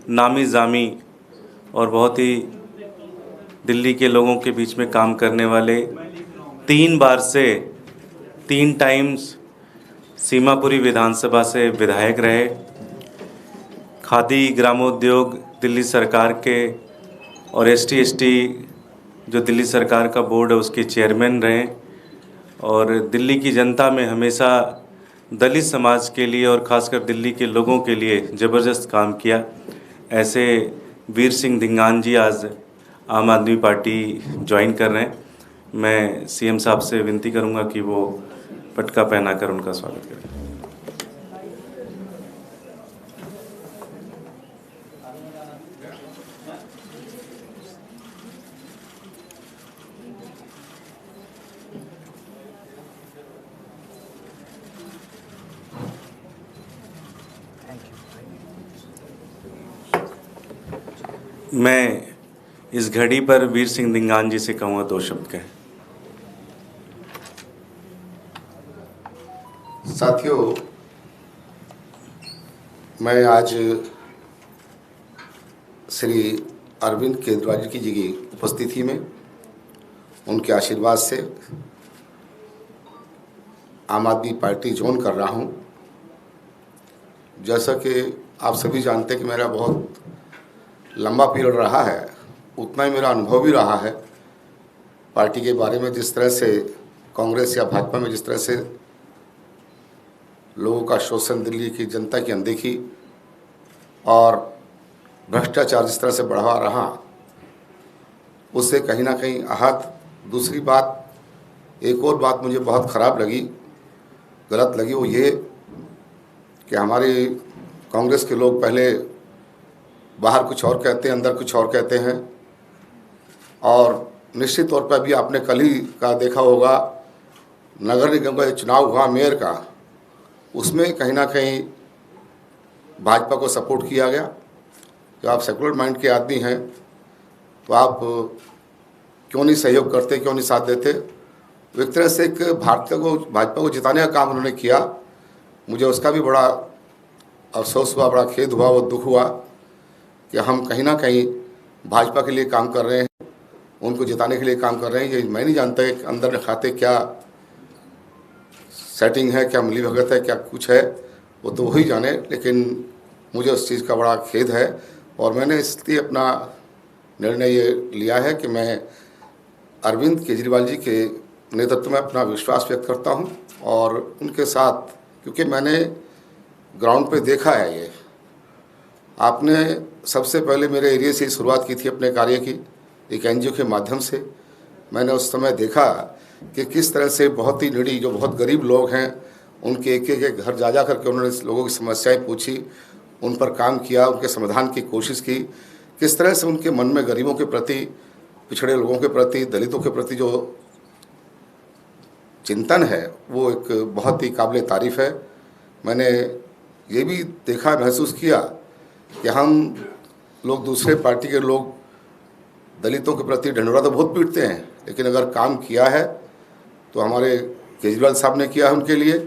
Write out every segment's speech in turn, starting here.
नामी ज़ामी और बहुत ही दिल्ली के लोगों के बीच में काम करने वाले, 3 बार से 3 टाइम्स सीमापुरी विधानसभा से विधायक रहे, खादी ग्रामोद्योग दिल्ली सरकार के और ST जो दिल्ली सरकार का बोर्ड है उसके चेयरमैन रहे और दिल्ली की जनता में हमेशा दलित समाज के लिए और ख़ासकर दिल्ली के लोगों के लिए ज़बरदस्त काम किया। ऐसे वीर सिंह धिंगान जी आज आम आदमी पार्टी ज्वाइन कर रहे हैं। मैं CM साहब से विनती करूंगा कि वो पटका पहनाकर उनका स्वागत करें। मैं इस घड़ी पर वीर सिंह धिंगान जी से कहूँगा 2 शब्द कहें। साथियों, मैं आज श्री अरविंद केजरीवाल जी की उपस्थिति में उनके आशीर्वाद से आम आदमी पार्टी ज्वाइन कर रहा हूं। जैसा कि आप सभी जानते हैं कि मेरा बहुत लंबा पीरियड रहा है, उतना ही मेरा अनुभव भी रहा है पार्टी के बारे में। जिस तरह से कांग्रेस या भाजपा में जिस तरह से लोगों का शोषण, दिल्ली की जनता की अनदेखी और भ्रष्टाचार जिस तरह से बढ़ा रहा, उससे कहीं ना कहीं आहत। दूसरी बात, एक और बात मुझे बहुत ख़राब लगी, गलत लगी, वो ये कि हमारे कांग्रेस के लोग पहले बाहर कुछ और कहते हैं, अंदर कुछ और कहते हैं। और निश्चित तौर पर अभी आपने कल ही का देखा होगा, नगर निगम का चुनाव हुआ मेयर का, उसमें कहीं ना कहीं भाजपा को सपोर्ट किया गया। जो आप सेकुलर माइंड के आदमी हैं तो आप क्यों नहीं सहयोग करते, क्यों नहीं साथ देते। एक तरह से एक भाजपा को जिताने का काम उन्होंने किया। मुझे उसका भी बड़ा अफसोस हुआ, बड़ा खेद हुआ, वो दुख हुआ कि हम कहीं ना कहीं भाजपा के लिए काम कर रहे हैं, उनको जिताने के लिए काम कर रहे हैं। ये मैं नहीं जानता कि अंदर खाते क्या सेटिंग है, क्या मिली भगत है, क्या कुछ है, वो तो वही जाने। लेकिन मुझे उस चीज़ का बड़ा खेद है और मैंने इसलिए अपना निर्णय ये लिया है कि मैं अरविंद केजरीवाल जी के नेतृत्व में अपना विश्वास व्यक्त करता हूं और उनके साथ, क्योंकि मैंने ग्राउंड पे देखा है। ये आपने सबसे पहले मेरे एरिया से शुरुआत की थी अपने कार्य की, एक NGO के माध्यम से। मैंने उस समय देखा कि किस तरह से बहुत ही निडी, जो बहुत गरीब लोग हैं, उनके एक घर जा करके उन्होंने लोगों की समस्याएं पूछी, उन पर काम किया, उनके समाधान की कोशिश की। किस तरह से उनके मन में गरीबों के प्रति, पिछड़े लोगों के प्रति, दलितों के प्रति जो चिंतन है, वो एक बहुत ही काबिल तारीफ़ है। मैंने ये भी देखा, महसूस किया कि हम लोग, दूसरे पार्टी के लोग दलितों के प्रति ढंढोरा तो बहुत पीटते हैं, लेकिन अगर काम किया है तो हमारे केजरीवाल साहब ने किया है उनके लिए।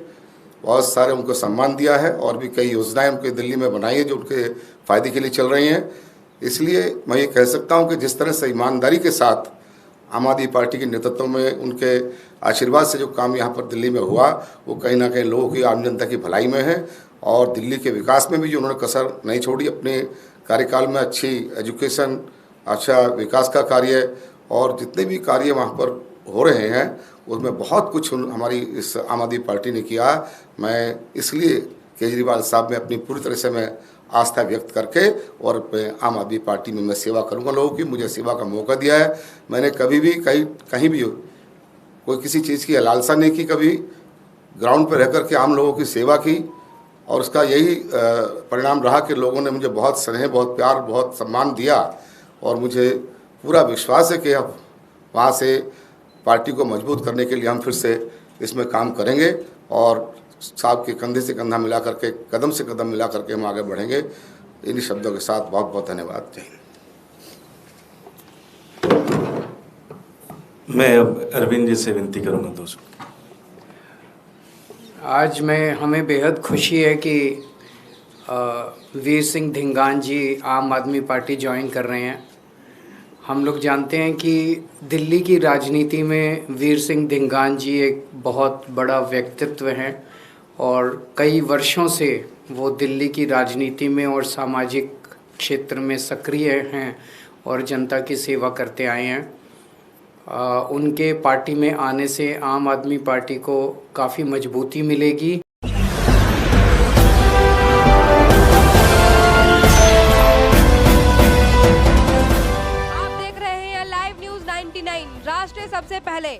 बहुत सारे उनको सम्मान दिया है और भी कई योजनाएं उनके दिल्ली में बनाई है जो उनके फ़ायदे के लिए चल रही हैं। इसलिए मैं ये कह सकता हूं कि जिस तरह से ईमानदारी के साथ आम आदमी पार्टी के नेतृत्व में, उनके आशीर्वाद से जो काम यहाँ पर दिल्ली में हुआ, वो कहीं ना कहीं लोगों की, आम जनता की भलाई में है। और दिल्ली के विकास में भी जो उन्होंने कसर नहीं छोड़ी अपने कार्यकाल में, अच्छी एजुकेशन, अच्छा विकास का कार्य और जितने भी कार्य वहाँ पर हो रहे हैं, उसमें बहुत कुछ हमारी इस आम आदमी पार्टी ने किया। मैं इसलिए केजरीवाल साहब में अपनी पूरी तरह से मैं आस्था व्यक्त करके और आम आदमी पार्टी में मैं सेवा करूंगा लोगों की। मुझे सेवा का मौका दिया है। मैंने कभी भी कहीं भी कोई किसी चीज़ की लालसा नहीं की, कभी ग्राउंड पर रह कर के आम लोगों की सेवा की और उसका यही परिणाम रहा कि लोगों ने मुझे बहुत स्नेह, बहुत प्यार, बहुत सम्मान दिया। और मुझे पूरा विश्वास है कि अब वहाँ से पार्टी को मजबूत करने के लिए हम फिर से इसमें काम करेंगे और साहब के कंधे से कंधा मिला करके, कदम से कदम मिला करके हम आगे बढ़ेंगे। इन्हीं शब्दों के साथ बहुत बहुत धन्यवाद। जय हिंद। मैं अब अरविंद जी से विनती करूंगा दोस्तों। आज हमें बेहद खुशी है कि वीर सिंह धिंगान जी आम आदमी पार्टी ज्वाइन कर रहे हैं। हम लोग जानते हैं कि दिल्ली की राजनीति में वीर सिंह धिंगान जी एक बहुत बड़ा व्यक्तित्व हैं और कई वर्षों से वो दिल्ली की राजनीति में और सामाजिक क्षेत्र में सक्रिय हैं और जनता की सेवा करते आए हैं। उनके पार्टी में आने से आम आदमी पार्टी को काफ़ी मजबूती मिलेगी। आप देख रहे हैं लाइव न्यूज़ 99 राष्ट्र सबसे पहले।